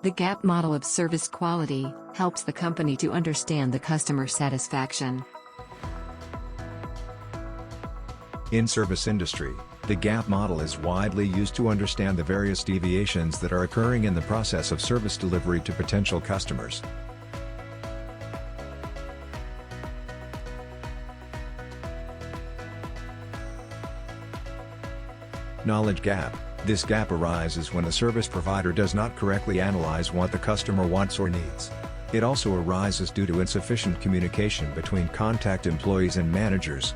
The GAP model of service quality helps the company to understand the customer satisfaction. In service industry, the GAP model is widely used to understand the various deviations that are occurring in the process of service delivery to potential customers. Knowledge gap. This gap arises when a service provider does not correctly analyze what the customer wants or needs. It also arises due to insufficient communication between contact employees and managers.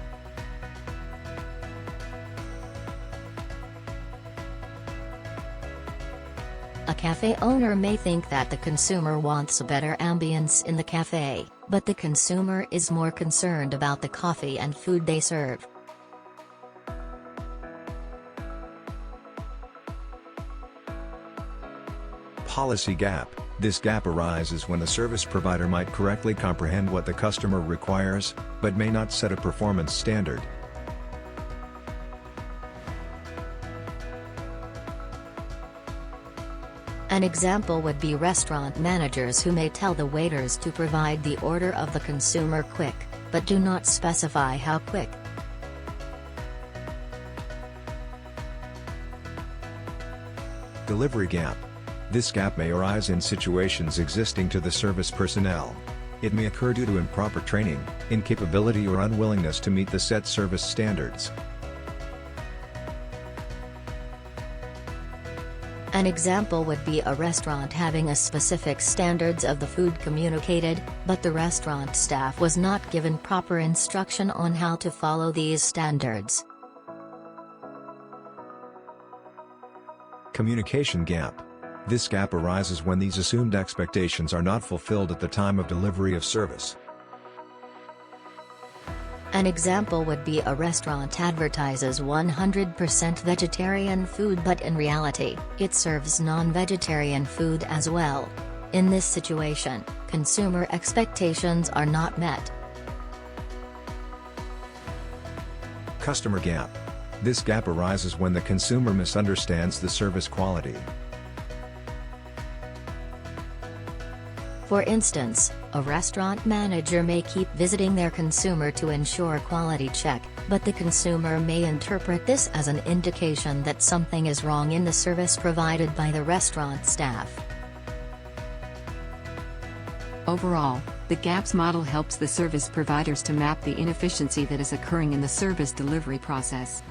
A cafe owner may think that the consumer wants a better ambience in the cafe, but the consumer is more concerned about the coffee and food they serve. Policy gap. This gap arises when a service provider might correctly comprehend what the customer requires, but may not set a performance standard. An example would be restaurant managers who may tell the waiters to provide the order of the consumer quick, but do not specify how quick. Delivery gap. This gap may arise in situations existing to the service personnel. It may occur due to improper training, incapability or unwillingness to meet the set service standards. An example would be a restaurant having a specific standards of the food communicated, but the restaurant staff was not given proper instruction on how to follow these standards. Communication gap. This gap arises when these assumed expectations are not fulfilled at the time of delivery of service. An example would be a restaurant advertises 100% vegetarian food, but in reality, it serves non-vegetarian food as well. In this situation, consumer expectations are not met. Customer gap. This gap arises when the consumer misunderstands the service quality. For instance, a restaurant manager may keep visiting their consumer to ensure quality check, but the consumer may interpret this as an indication that something is wrong in the service provided by the restaurant staff. Overall, the GAPS model helps the service providers to map the inefficiency that is occurring in the service delivery process.